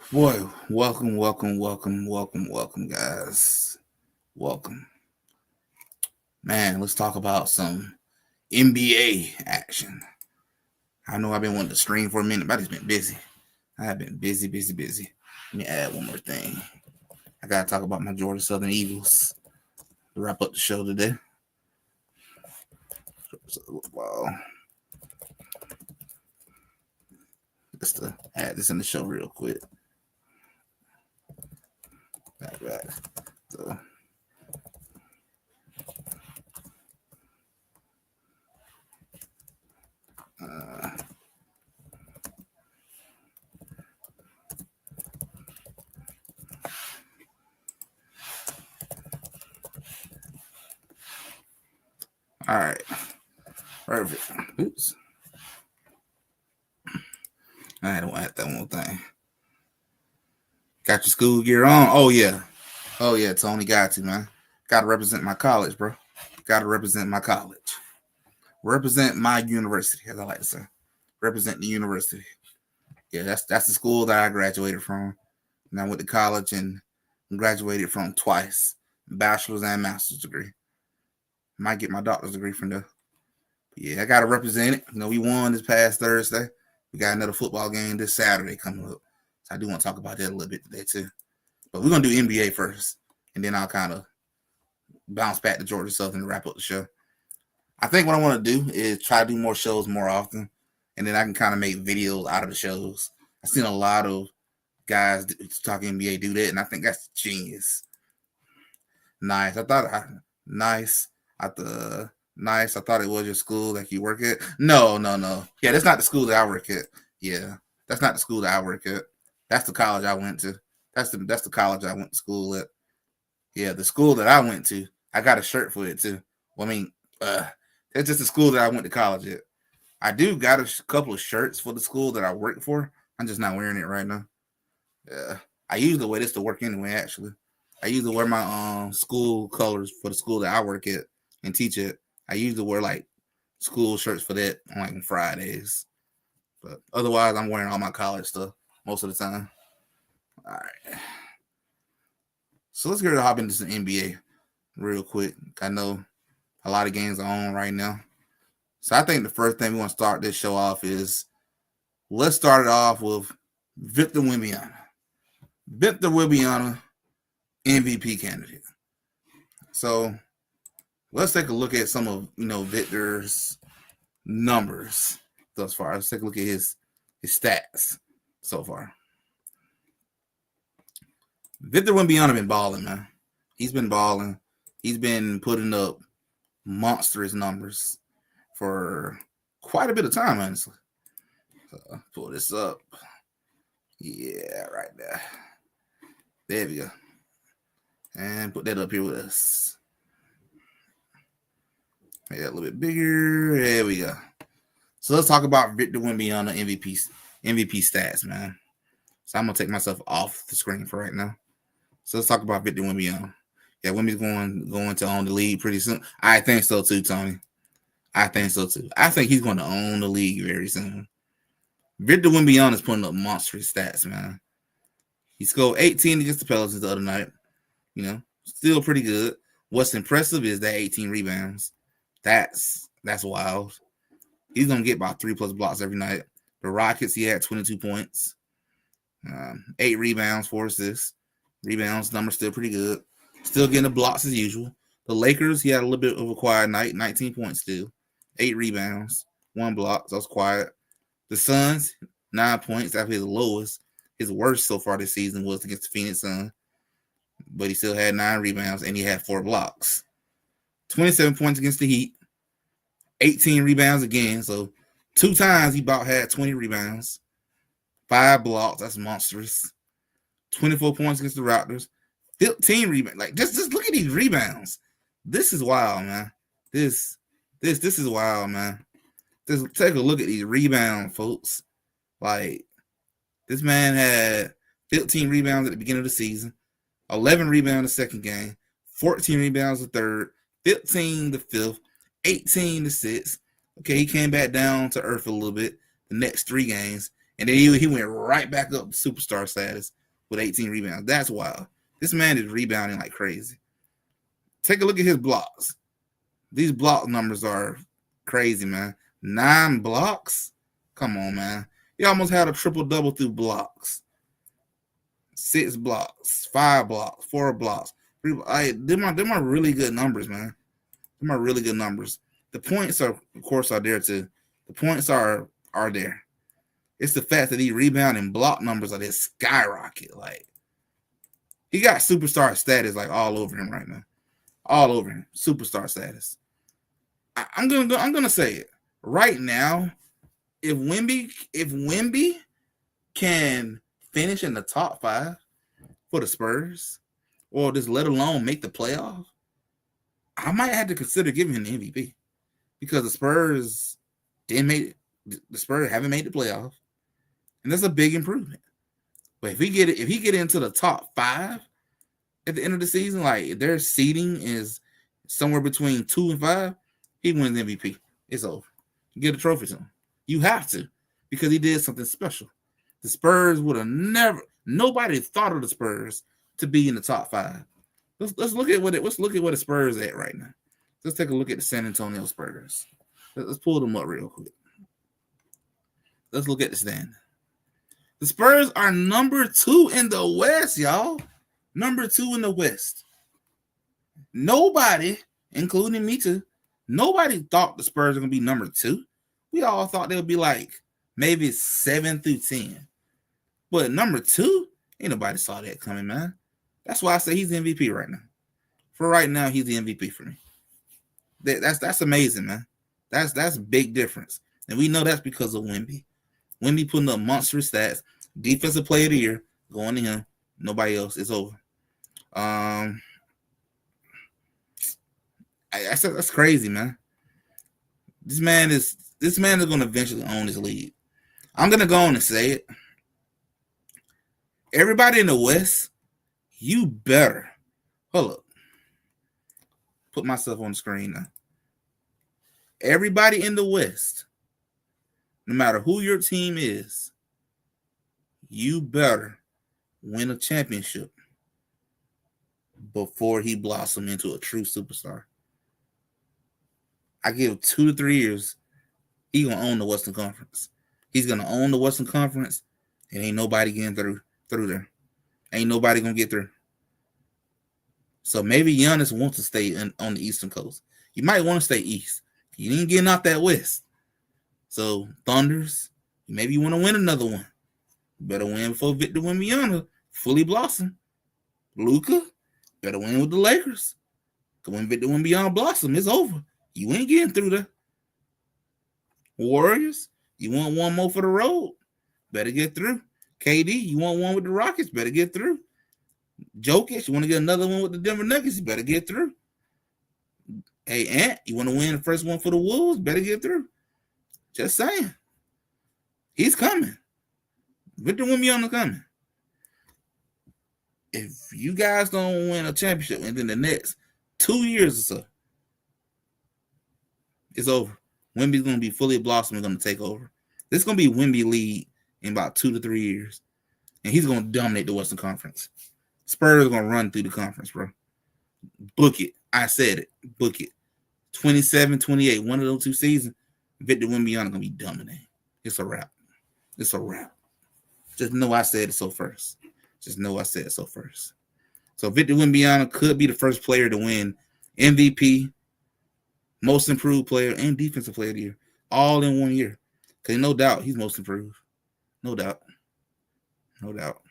Boy, welcome, guys. Welcome. Man, let's talk about some NBA action. I know I've been wanting to stream for a minute, but I've just been busy. I have been busy. Let me add one more thing. I gotta talk about my Georgia Southern Eagles to wrap up the show today. Well, just to add this in the show real quick. Back. So, uh, all right. Perfect. Oops. I don't add that one thing. Got your school gear on? Oh yeah. Tony, got to, man. Got to represent my college, bro. Got to represent my college. Represent my university, as I like to say. Represent the university. Yeah, that's the school that I graduated from. And I went to college and graduated from twice. Bachelor's and master's degree. Might get my doctor's degree from there. But yeah, I got to represent it. You know, we won this past Thursday. We got another football game this Saturday coming up. So I do want to talk about that a little bit today, too. But we're going to do NBA first. And then I'll kind of bounce back to Georgia Southern to wrap up the show. I think what I want to do is try to do more shows more often. And then I can kind of make videos out of the shows. I've seen a lot of guys talking NBA do that. And I think that's genius. Nice. I thought it was your school that you work at. No. Yeah, that's not the school that I work at. Yeah, that's not the school that I work at. That's the college I went to. That's the college I went to school at. Yeah, the school that I went to, I got a shirt for it too. Well, I mean, that's just the school that I went to college at. I do got a couple of shirts for the school that I work for. I'm just not wearing it right now. Yeah, I usually wear this to work anyway. Actually, I usually wear my school colors for the school that I work at and teach at. I usually wear like school shirts for that on like Fridays. But otherwise, I'm wearing all my college stuff most of the time. All right. So let's get ready to hop into some NBA real quick. I know a lot of games are on right now. So I think the first thing we want to start this show off is let's start it off with Victor Wembanyama. Victor Wembanyama, MVP candidate. So let's take a look at some of Victor's numbers thus far. Let's take a look at his stats so far. Victor Wembanyama been balling, man. He's been balling. He's been putting up monstrous numbers for quite a bit of time, honestly. So pull this up. Yeah, right there. There we go. And put that up here with us. Make that a little bit bigger. There we go. So let's talk about Victor Wembanyama MVP stats, man. So I'm gonna take myself off the screen for right now. So let's talk about Victor Wembanyama. Yeah, Wemby's going to own the league pretty soon. I think so too, Tony. I think so too. I think he's going to own the league very soon. Victor Wembanyama is putting up monstrous stats, man. He scored 18 against the Pelicans the other night. You know, still pretty good. What's impressive is that 18 rebounds. That's wild. He's gonna get about 3+ blocks every night. The Rockets, he had 22 points, 8 rebounds, 4 assists. Rebounds number still pretty good. Still getting the blocks as usual. The Lakers, he had a little bit of a quiet night. 19 points still, 8 rebounds, 1 block. So that's quiet. The Suns, 9 points after his lowest. His worst so far this season was against the Phoenix Suns, but he still had 9 rebounds and he had 4 blocks. 27 points against the Heat, 18 rebounds again. So 2 times he about had 20 rebounds, 5 blocks. That's monstrous. 24 points against the Raptors, 15 rebounds. Like just look at these rebounds. This is wild, man. This is wild, man. Just take a look at these rebounds, folks. Like this man had 15 rebounds at the beginning of the season, 11 rebounds the second game, 14 rebounds the third, 15 the fifth, 18 the sixth. Okay, he came back down to earth a little bit the next 3 games, And then he went right back up to superstar status with 18 rebounds. That's wild. This man is rebounding like crazy. Take a look at his blocks. These block numbers are crazy, man. 9 blocks? Come on, man. He almost had a triple-double through blocks. 6 blocks, 5 blocks, 4 blocks. They're my really good numbers, man. They're my really good numbers. The points are, of course, are there too. The points are there. It's the fact that these rebound and block numbers are just skyrocket. Like, he got superstar status like all over him right now. All over him. Superstar status. I'm gonna say it. Right now, if Wemby can finish in the top 5 for the Spurs, or just let alone make the playoff, I might have to consider giving him the MVP. Because the Spurs haven't made the playoff. And that's a big improvement. But if he get into the top 5 at the end of the season, like if their seeding is somewhere between 2 and 5, he wins MVP. It's over. You get a trophy to him. You have to, because he did something special. The Spurs would have nobody thought of the Spurs to be in the top 5. Let's look at what the Spurs at right now. Let's take a look at the San Antonio Spurs. Let's pull them up real quick. Let's look at the stand. The Spurs are number 2 in the West, y'all. Number 2 in the West. Nobody, including me too, nobody thought the Spurs were going to be number 2. We all thought they would be like maybe 7 through 10. But number 2, ain't nobody saw that coming, man. That's why I say he's the MVP right now. For right now, he's the MVP for me. That's amazing, man. That's a big difference. And we know that's because of Wemby. Wemby putting up monstrous stats. Defensive player of the year going to him. Nobody else. It's over. That's crazy, man. This man is going to eventually own this league. I'm going to go on and say it. Everybody in the West, you better. Hold up. Put myself on the screen now. Everybody in the West, no matter who your team is, you better win a championship before he blossoms into a true superstar. I give 2 to 3 years, he's going to own the Western Conference. He's going to own the Western Conference, and ain't nobody getting through there. Ain't nobody going to get through. So maybe Giannis wants to stay on the Eastern Coast. You might want to stay East. You ain't getting out that West. So Thunders, maybe you want to win another one. You better win before Victor Wembanyama fully blossom. Luka, better win with the Lakers. Because when Victor Wembanyama blossom, it's over. You ain't getting through there. Warriors, you want one more for the road? Better get through. KD, you want one with the Rockets? Better get through. Jokic, you want to get another one with the Denver Nuggets? You better get through. Hey, Ant, you want to win the first one for the Wolves? Better get through. Just saying. He's coming. Victor Wembanyama coming. If you guys don't win a championship within the next 2 years or so, it's over. Wemby's going to be fully blossoming, going to take over. This is going to be Wemby league in about 2 to 3 years. And he's going to dominate the Western Conference. Spurs are going to run through the conference, bro. Book it. I said it. Book it. 27, 28, one of those 2 seasons, Victor Wembanyama going to be dominating. It's a wrap. It's a wrap. Just know I said it so first. Just know I said it so first. So Victor Wembanyama could be the first player to win MVP, most improved player, and defensive player of the year, all in 1 year. Because no doubt he's most improved. No doubt. No doubt.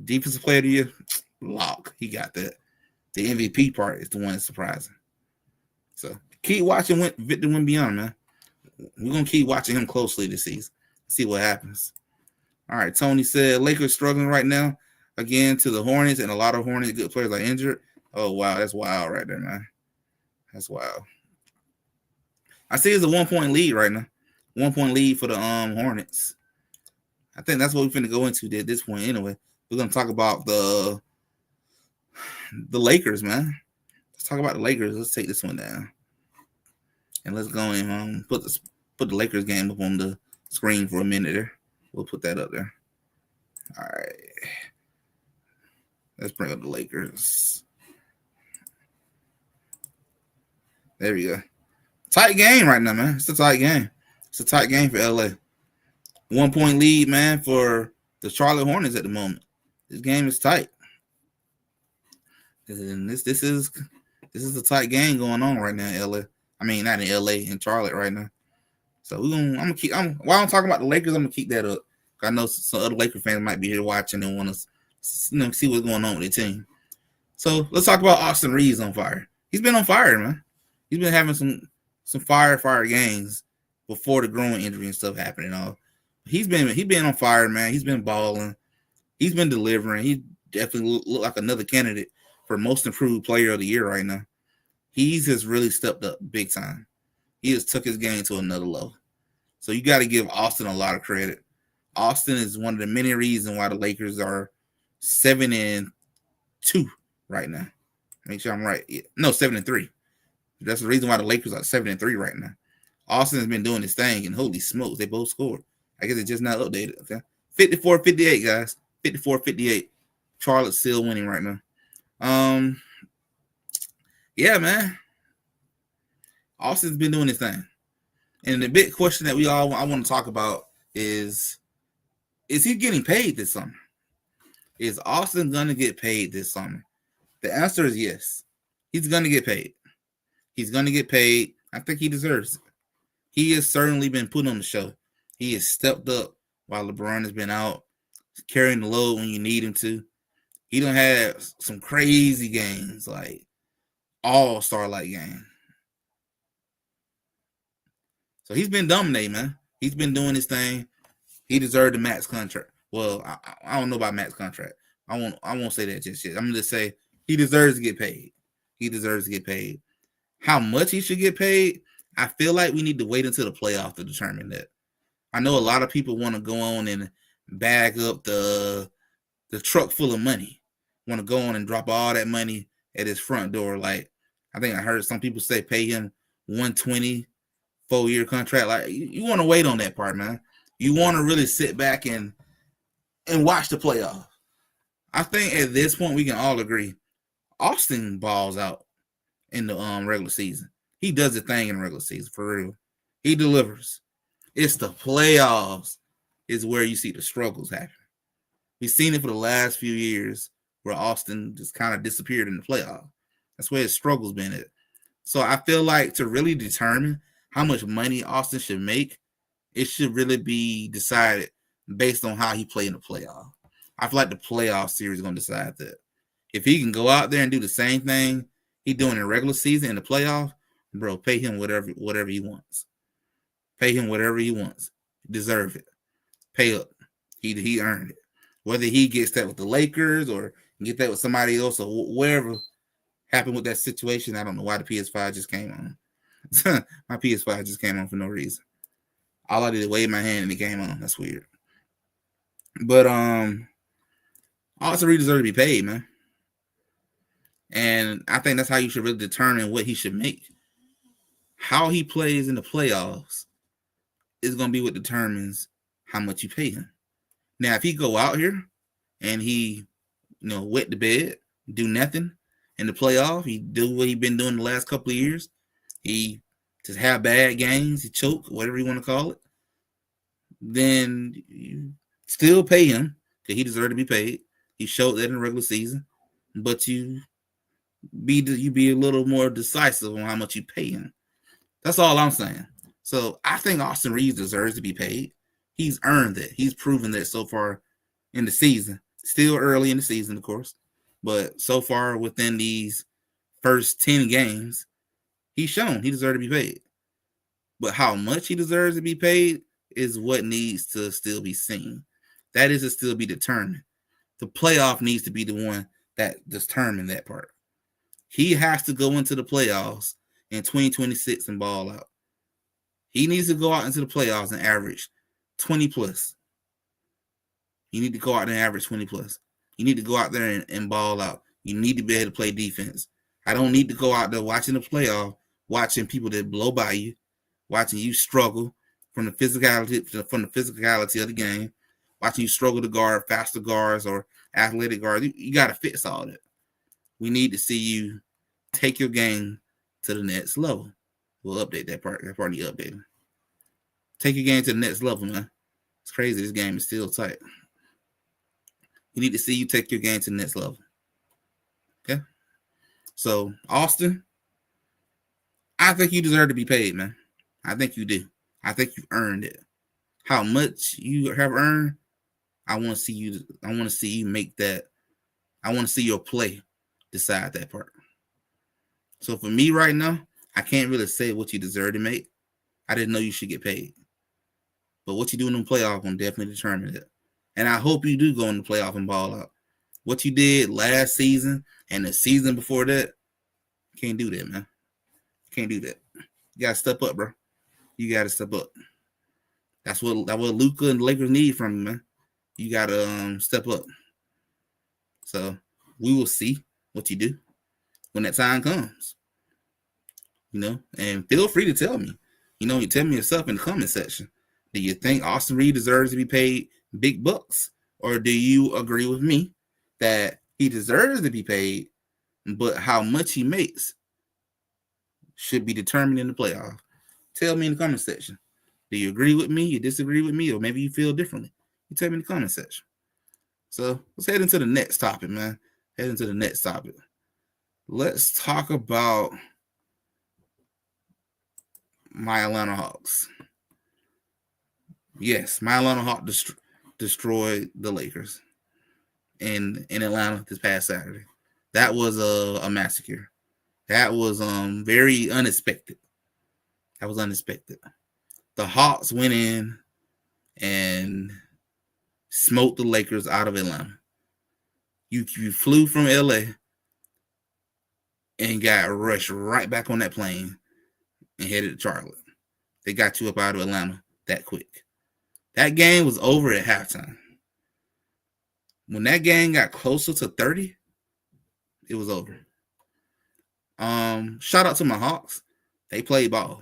Defensive player of the year, lock. He got that. The MVP part is the one that's surprising. So keep watching Victor Wembanyama, man. We're going to keep watching him closely this season. See what happens. All right, Tony said Lakers struggling right now again to the Hornets, and a lot of Hornets good players are injured. Oh, wow. That's wild right there, man. That's wild. I see it's a 1-point lead right now. 1-point lead for the Hornets. I think that's what we're finna go into at this point anyway. We're going to talk about the Lakers, man. Let's talk about the Lakers. Let's take this one down. And let's go and put the Lakers game up on the screen for a minute there. We'll put that up there. All right. Let's bring up the Lakers. There we go. Tight game right now, man. It's a tight game. It's a tight game for LA. 1 point lead, man, for the Charlotte Hornets at the moment. This game is tight. And this is a tight game going on right now in LA. I mean, not in LA, in Charlotte right now. So while I'm talking about the Lakers, I'm gonna keep that up. I know some other Laker fans might be here watching and want to see what's going on with their team. So let's talk about Austin Reaves on fire. He's been on fire, man. He's been having some fire games before the growing injury and stuff happening. All he's been on fire, man. He's been balling. He's been delivering. He definitely look like another candidate for most improved player of the year right now. He's just really stepped up big time. He just took his game to another level. So you got to give Austin a lot of credit. Austin is one of the many reasons why the Lakers are 7-2 right now. Make sure I'm right. No, 7-3. That's the reason why the Lakers are 7-3 right now. Austin has been doing his thing, and holy smokes, they both scored. I guess it's just not updated. Okay, 54-58, guys. 54-58. Charlotte's still winning right now. Yeah, man. Austin's been doing his thing. And the big question that I want to talk about is he getting paid this summer? Is Austin going to get paid this summer? The answer is yes. He's going to get paid. He's going to get paid. I think he deserves it. He has certainly been put on the show. He has stepped up while LeBron has been out, carrying the load when you need him to. He don't have some crazy games, like all-star-like games. So he's been dominating, man. He's been doing his thing. He deserved the max contract. Well, I don't know about max contract. I won't say that just yet. I'm gonna just say he deserves to get paid. He deserves to get paid. How much he should get paid? I feel like we need to wait until the playoff to determine that. I know a lot of people want to go on and bag up the truck full of money. Want to go on and drop all that money at his front door. Like, I think I heard some people say pay him $120, 4-year contract. Like, you want to wait on that part, man. You want to really sit back and watch the playoff. I think at this point we can all agree Austin balls out in the regular season. He does the thing in the regular season, for real. He delivers. It's the playoffs is where you see the struggles happen. We've seen it for the last few years where Austin just kind of disappeared in the playoff. That's where his struggles been at. So I feel like to really determine how much money Austin should make, it should really be decided based on how he played in the playoff. I feel like the playoff series is going to decide that. If he can go out there and do the same thing he's doing in the regular season in the playoff, bro, pay him whatever he wants. Pay him whatever he wants. Deserve it. Pay up. He earned it. Whether he gets that with the Lakers or get that with somebody else or wherever happened with that situation, I don't know why the PS5 just came on. My PS5 just came on for no reason. All I did was wave my hand and it came on. That's weird. But Austin Reaves deserves to be paid, man. And I think that's how you should really determine what he should make. How he plays in the playoffs is going to be what determines how much you pay him. Now, if he go out here and he, wet the bed, do nothing in the playoff, he do what he been doing the last couple of years, he just have bad games, he choke, whatever you want to call it, then you still pay him because he deserves to be paid. He showed that in the regular season, but you be a little more decisive on how much you pay him. That's all I'm saying. So I think Austin Reaves deserves to be paid. He's earned that. He's proven that so far in the season. Still early in the season, of course. But so far within these first 10 games, he's shown he deserves to be paid. But how much he deserves to be paid is what needs to still be seen. That is to still be determined. The playoff needs to be the one that determines that part. He has to go into the playoffs in 2026 and ball out. He needs to go out into the playoffs and average 20 plus. You need to go out there and average 20 plus. You need to go out there and ball out. You need to be able to play defense. I don't need to go out there watching the playoff, watching people that blow by you, watching you struggle from the physicality of the game. watching you struggle to guard faster guards or athletic guards. You got to fix all that. We need to see you take your game to the next level. We'll update that part. That part need updating. Take your game to the next level, man. It's crazy. This game is still tight. We need to see you take your game to the next level. Okay? So, Austin, I think you deserve to be paid, man. I think you do. I think you've earned it. How much you have earned, I want to see you. I want to see you make that. I want to see your play decide that part. So for me right now, I can't really say what you deserve to make. I didn't know you should get paid. But what you do in the playoff will definitely determine it. And I hope you do go in the playoff and ball out. What you did last season and the season before that, can't do that, man. Can't do that. You gotta step up, bro. You gotta step up. That's what Luka and the Lakers need from you, man. You gotta step up. So we will see what you do when that time comes. And feel free to tell me. You tell me yourself in the comment section. Do you think Austin Reaves deserves to be paid big bucks? Or do you agree with me that he deserves to be paid, but how much he makes should be determined in the playoff? Tell me in the comment section. Do you agree with me? You disagree with me? Or maybe you feel differently? You tell me in the comment section. So let's head into the next topic, man. Head into the next topic. Let's talk about my Atlanta Hawks. Yes, my Atlanta Hawks destroyed the Lakers in Atlanta this past Saturday. That was a massacre. That was very unexpected. That was unexpected. The Hawks went in and smoked the Lakers out of Atlanta. You flew from LA and got rushed right back on that plane and headed to Charlotte. They got you up out of Atlanta that quick. That game was over at halftime. When that game got closer to 30, it was over. Shout out to my Hawks. They played ball.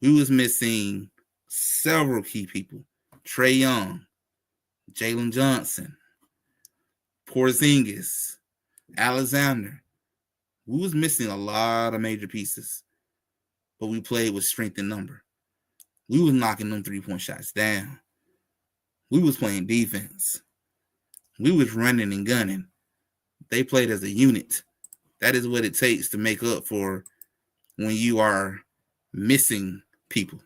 We was missing several key people. Trae Young, Jalen Johnson, Porzingis, Alexander. We was missing a lot of major pieces, but we played with strength in number. We was knocking them three-point shots down. We was playing defense. We was running and gunning. They played as a unit. That is what it takes to make up for when you are missing people.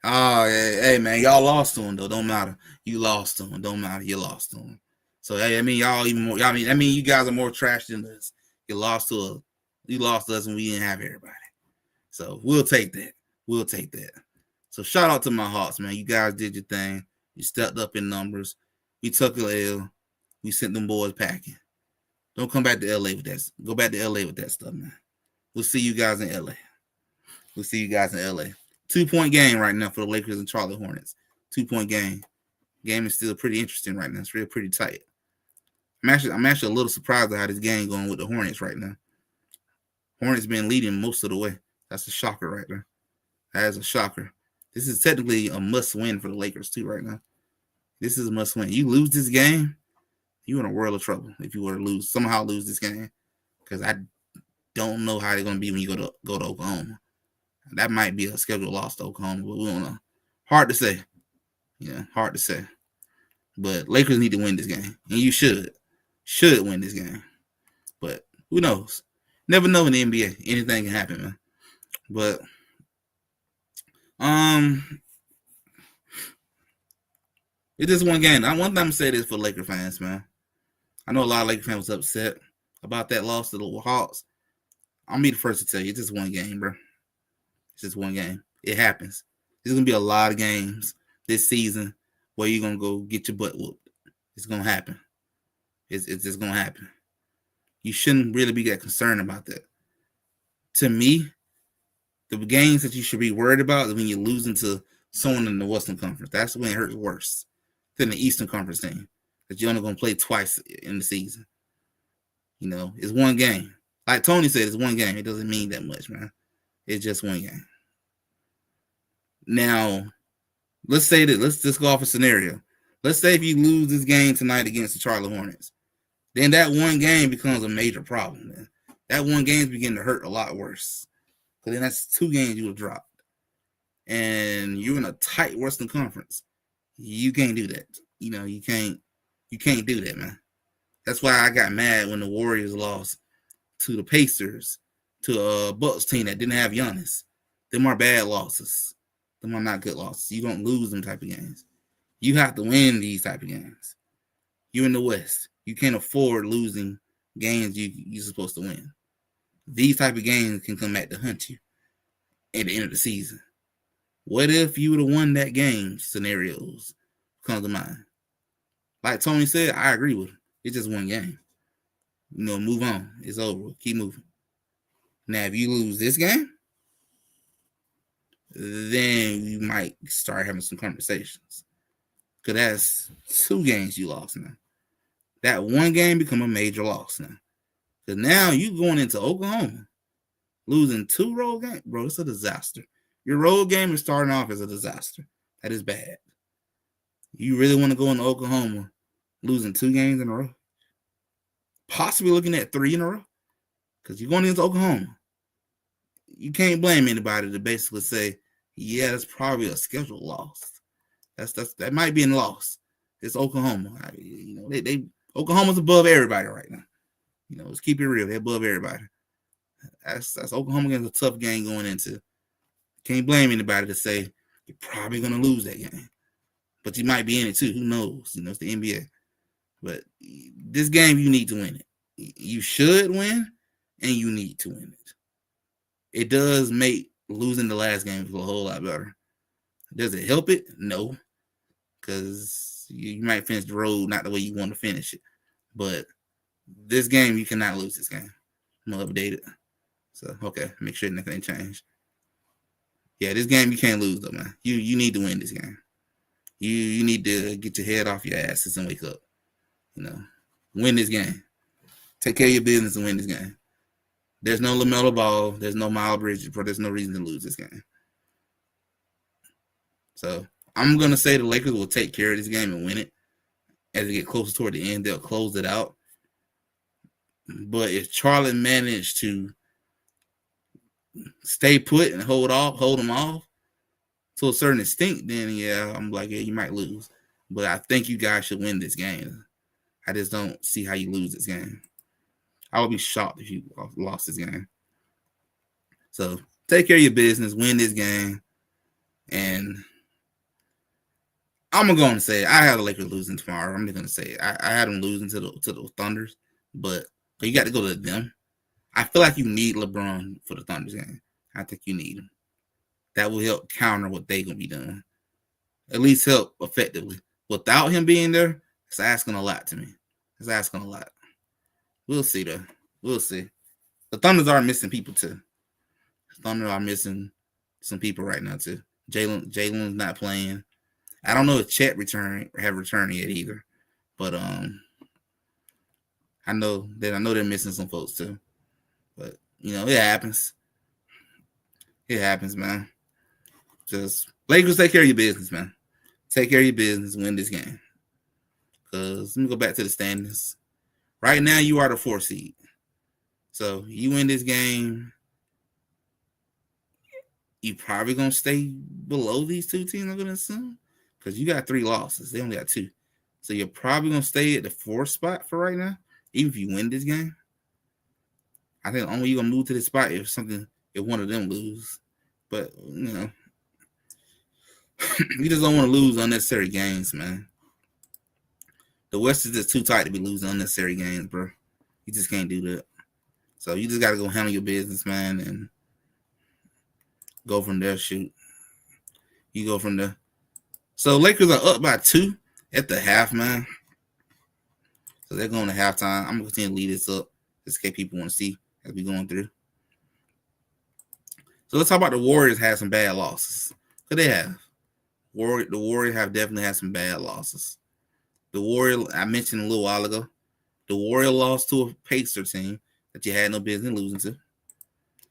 Oh, hey, man, y'all lost to them, though. Don't matter. You lost to them. Don't matter. You lost to them. So, hey, I mean, y'all even more. I mean, you guys are more trash than us. You lost to us, and we didn't have everybody. So we'll take that. We'll take that. So shout out to my Hawks, man. You guys did your thing. You stepped up in numbers. We took an L. We sent them boys packing. Don't come back to LA with that. Go back to LA with that stuff, man. We'll see you guys in LA. We'll see you guys in LA. 2-point game right now for the Lakers and Charlotte Hornets. 2-point game. Game is still pretty interesting right now. It's really pretty tight. I'm actually a little surprised at how this game going with the Hornets right now. Hornets been leading most of the way. That's a shocker right there. That is a shocker. This is technically a must-win for the Lakers too right now. This is a must-win. You lose this game, you're in a world of trouble if you were to somehow lose this game. Because I don't know how they're going to be when you go to Oklahoma. That might be a scheduled loss to Oklahoma, but we don't know. Hard to say. Yeah, hard to say. But Lakers need to win this game. And you should win this game. But who knows? Never know in the NBA. Anything can happen, man. But it's just one game. One thing I'm say this for Laker fans, man. I know a lot of Laker fans was upset about that loss to the Hawks. I'll be the first to tell you, it's just one game, bro. It's just one game. It happens. There's gonna be a lot of games this season where you're gonna go get your butt whooped. It's gonna happen. It's just gonna happen. You shouldn't really be that concerned about that. To me, the games that you should be worried about is when you're losing to someone in the Western Conference. That's when it hurts worse than the Eastern Conference team. That you're only going to play twice in the season. It's one game. Like Tony said, it's one game. It doesn't mean that much, man. It's just one game. Now, let's say that. Let's just go off a scenario. Let's say if you lose this game tonight against the Charlotte Hornets, then that one game becomes a major problem. Man. That one game's beginning to hurt a lot worse. Because then that's 2 games you have dropped. And you're in a tight Western Conference. You can't do that. You can't do that, man. That's why I got mad when the Warriors lost to the Pacers, to a Bucks team that didn't have Giannis. Them are bad losses. Them are not good losses. You don't lose them type of games. You have to win these type of games. You're in the West. You can't afford losing games you're supposed to win. These type of games can come back to hunt you at the end of the season. What if you would have won that game? Scenarios come to mind. Like Tony said, I agree with him. It's just one game. Move on. It's over. Keep moving. Now, if you lose this game, then you might start having some conversations. Because that's 2 games you lost now. That one game become a major loss now. Because now you going into Oklahoma, losing 2 road games. Bro, it's a disaster. Your road game is starting off as a disaster. That is bad. You really want to go into Oklahoma losing 2 games in a row? Possibly looking at 3 in a row? Because you're going into Oklahoma. You can't blame anybody to basically say, yeah, that's probably a scheduled loss. That might be a loss. It's Oklahoma. Oklahoma's above everybody right now. Let's keep it real. They're above everybody. That's Oklahoma against a tough game going into. Can't blame anybody to say you're probably gonna lose that game. But you might be in it too. Who knows? It's the NBA. But this game, you need to win it. You should win, and you need to win it. It does make losing the last game feel a whole lot better. Does it help it? No. Because you might finish the road not the way you want to finish it. But this game, you cannot lose this game. I'm going to update it. So, okay. Make sure nothing changed. Yeah, this game you can't lose, though, man. You need to win this game. You need to get your head off your asses and wake up. Win this game. Take care of your business and win this game. There's no LaMelo Ball. There's no Miles Bridges. There's no reason to lose this game. So I'm going to say the Lakers will take care of this game and win it. As they get closer toward the end, they'll close it out. But if Charlotte managed to stay put and hold them off to a certain extent, then yeah, I'm like, yeah, you might lose. But I think you guys should win this game. I just don't see how you lose this game. I would be shocked if you lost this game. So take care of your business, win this game, and I'm gonna say I had the Lakers losing tomorrow. I'm just gonna say it. I had them losing to the Thunders, but you got to go to them. I feel like you need LeBron for the Thunders game. I think you need him. That will help counter what they're gonna be doing. At least help effectively. Without him being there, it's asking a lot to me. It's asking a lot. We'll see though. We'll see. The Thunders are missing people too. The Thunder are missing some people right now too. Jalen's not playing. I don't know if Chet have returned yet either. But I know they're missing some folks too. But it happens. It happens, man. Just Lakers, take care of your business, man. Take care of your business, win this game. Because let me go back to the standings. Right now, you are the 4th seed. So you win this game, you probably gonna stay below these 2 teams, I'm gonna assume. Because you got 3 losses. They only got 2. So you're probably gonna stay at the 4th spot for right now, even if you win this game. I think only you're gonna move to this spot if one of them lose. But you just don't want to lose unnecessary games, man. The West is just too tight to be losing unnecessary games, bro. You just can't do that. So you just got to go handle your business, man, and go from there. Shoot. You go from there. So Lakers are up by 2 at the half, man. So they're going to halftime. I'm going to continue to lead this up just in case people want to see as we're going through. So let's talk about the Warriors had some bad losses. What they have? The Warriors have definitely had some bad losses. The Warriors, I mentioned a little while ago, the Warriors lost to a Pacer team that you had no business losing to.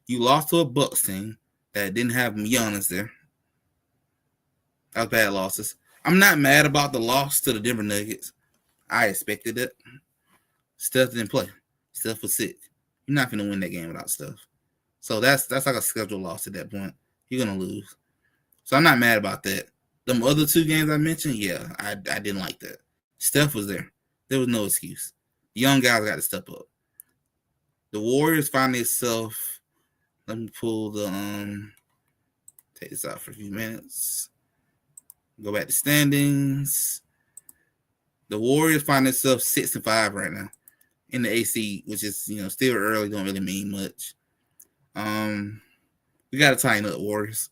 You lost to a Bucks team that didn't have Giannis there. That was bad losses. I'm not mad about the loss to the Denver Nuggets. I expected it. Steph didn't play. Steph was sick. You're not going to win that game without Steph. So that's like a scheduled loss at that point. You're going to lose. So I'm not mad about that. Them other two games I mentioned, yeah, I didn't like that. Steph was there. There was no excuse. The young guys got to step up. The Warriors find themselves. Let me pull the take this out for a few minutes. Go back to standings. The Warriors find themselves 6-5 right now in the AC, which is still early, don't really mean much. We got to tighten up, Warriors.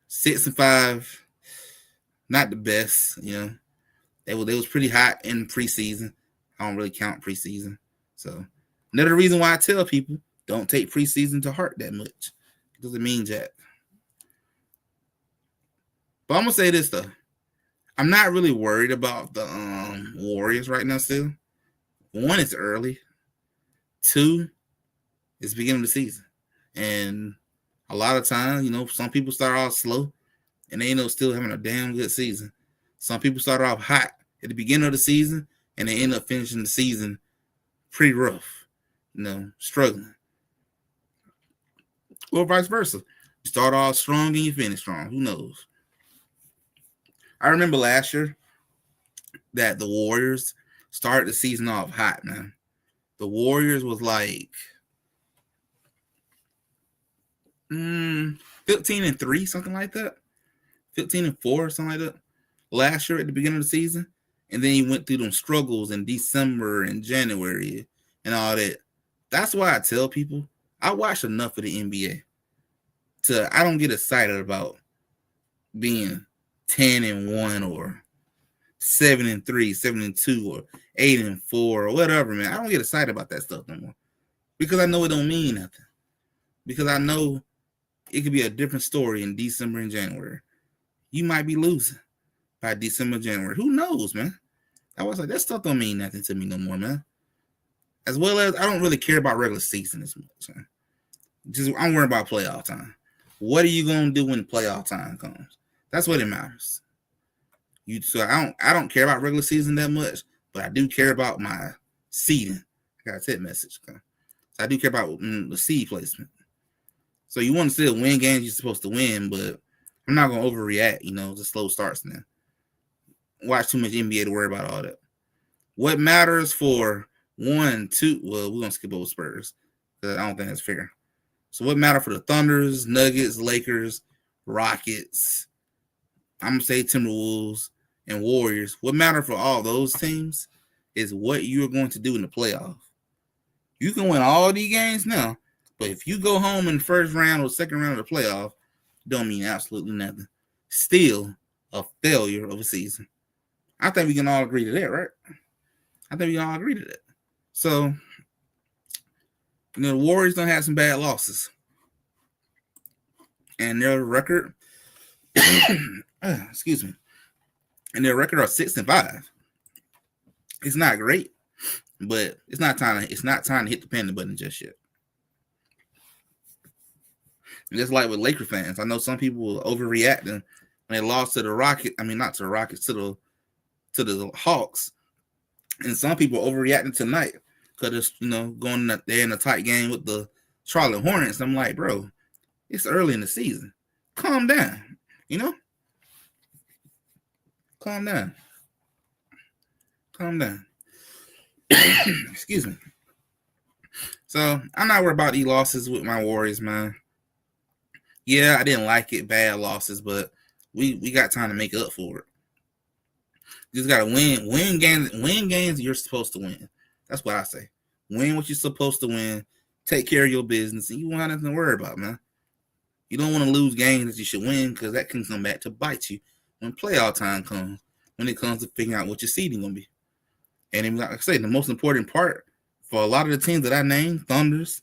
6-5, not the best. They was pretty hot in preseason. I don't really count preseason, so another reason why I tell people don't take preseason to heart that much. It doesn't mean jack. But I'm gonna say this though. I'm not really worried about the Warriors right now still. One, it's early. Two, it's the beginning of the season. And a lot of times, some people start off slow and they still having a damn good season. Some people start off hot at the beginning of the season and they end up finishing the season pretty rough, struggling. Or vice versa. You start off strong and you finish strong. Who knows? I remember last year that the Warriors started the season off hot, man. The Warriors was like 15-3, something like that. 15-4, something like that. Last year at the beginning of the season. And then he went through them struggles in December and January and all that. That's why I tell people I watch enough of the NBA I don't get excited about being 10-1 or 7-3, 7-2 or 8-4 or whatever, man. I don't get excited about that stuff no more because I know it don't mean nothing. Because I know it could be a different story in December and January. You might be losing by December, January. Who knows, man? I was like, that stuff don't mean nothing to me no more, man. As well as I don't really care about regular season as much. Man. I'm worried about playoff time. What are you gonna do when playoff time comes? That's what it matters. So I don't care about regular season that much, but I do care about my seeding. I got a text message. Okay? So I do care about the seed placement. So you want to still win games you're supposed to win, but I'm not gonna overreact. The slow starts now. Watch too much NBA to worry about all that. What matters for 1, 2? Well, we're gonna skip over Spurs because I don't think that's fair. So what matters for the Thunders, Nuggets, Lakers, Rockets? I'm gonna say Timberwolves and Warriors. What matters for all those teams is what you're going to do in the playoff. You can win all these games now, but if you go home in the first round or second round of the playoff, don't mean absolutely nothing. Still a failure of a season. I think we can all agree to that, right? I think we can all agree to that. So, the Warriors don't have some bad losses. And their record, excuse me, and their record are 6-5. It's not great, but it's not time to hit the panic button just yet. And just like with Laker fans, I know some people were overreacting when they lost to the Rockets. I mean, not to the Rockets, to the Hawks. And some people overreacting tonight because it's going there in a tight game with the Charlotte Hornets. I'm like, bro, it's early in the season. Calm down, Calm down. Calm down. Excuse me. So I'm not worried about these losses with my Warriors, man. Yeah, I didn't like it, bad losses, but we got time to make up for it. You just gotta win games you're supposed to win. That's what I say. Win what you're supposed to win. Take care of your business, and you won't have nothing to worry about, man. You don't want to lose games that you should win because that can come back to bite you when playoff time comes. When it comes to figuring out what your seeding gonna be. And like I say, the most important part for a lot of the teams that I named, Thunders,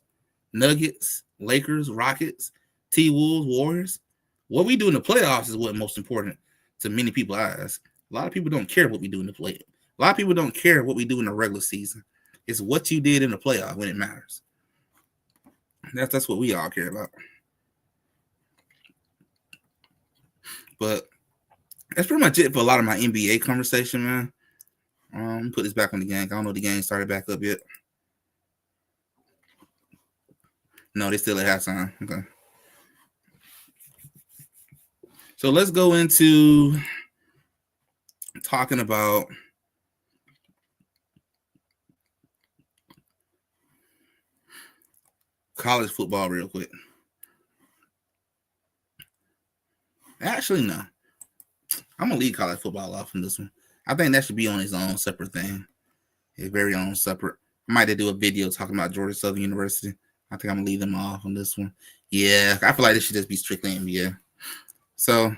Nuggets, Lakers, Rockets, T-Wolves, Warriors, what we do in the playoffs is what's most important to many people's eyes. A lot of people don't care what we do in the playoffs. A lot of people don't care what we do in the regular season. It's what you did in the playoff when it matters. That's what we all care about. But that's pretty much it for a lot of my NBA conversation, man. Put this back on the game. I don't know if the game started back up yet. No, they still at halftime. Okay. So let's go into talking about college football real quick. Actually, no. I'm going to leave college football off from this one. I think that should be on its own separate thing. It's very own separate. I might do a video talking about Georgia Southern University. I think I'm going to leave them off on this one. Yeah, I feel like this should just be strictly NBA. So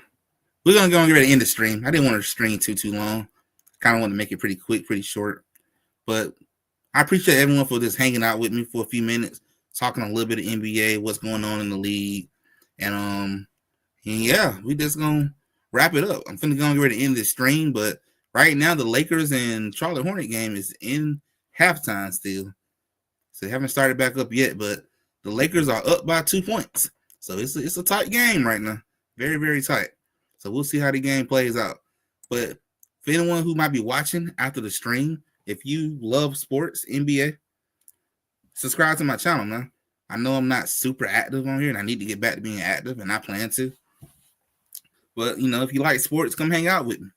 we're going to go and get ready to end the stream. I didn't want to stream too long. Kind of want to make it pretty quick, pretty short. But I appreciate everyone for just hanging out with me for a few minutes, talking a little bit of NBA, what's going on in the league. And yeah, we just going to wrap it up. I'm finna go and get ready to end this stream, but right now the Lakers and Charlotte Hornet game is in halftime still. So they haven't started back up yet, but the Lakers are up by 2 points. So it's a tight game right now. Very, very tight. So we'll see how the game plays out. But for anyone who might be watching after the stream, if you love sports, NBA, subscribe to my channel, man. I know I'm not super active on here, and I need to get back to being active, and I plan to. But, if you like sports, come hang out with me.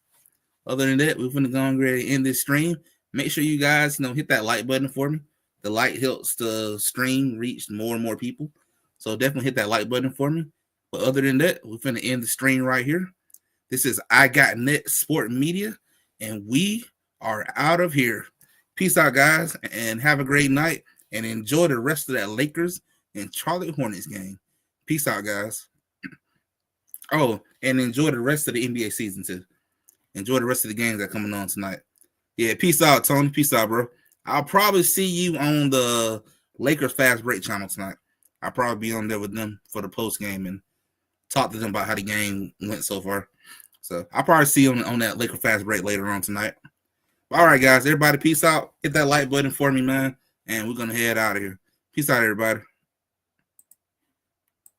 Other than that, we're going to go and end this stream. Make sure you guys, hit that like button for me. The like helps the stream reach more and more people. So definitely hit that like button for me. But other than that, we're going to end the stream right here. This is I Got Net Sport Media, and we are out of here. Peace out, guys, and have a great night, and enjoy the rest of that Lakers and Charlotte Hornets game. Peace out, guys. Oh, and enjoy the rest of the NBA season, too. Enjoy the rest of the games that are coming on tonight. Yeah, peace out, Tony. Peace out, bro. I'll probably see you on the Lakers Fast Break channel tonight. I'll probably be on there with them for the post game and talk to them about how the game went so far. So I'll probably see you on that Lakers Fast Break later on tonight. All right, guys. Everybody, peace out. Hit that like button for me, man. And we're going to head out of here. Peace out, everybody.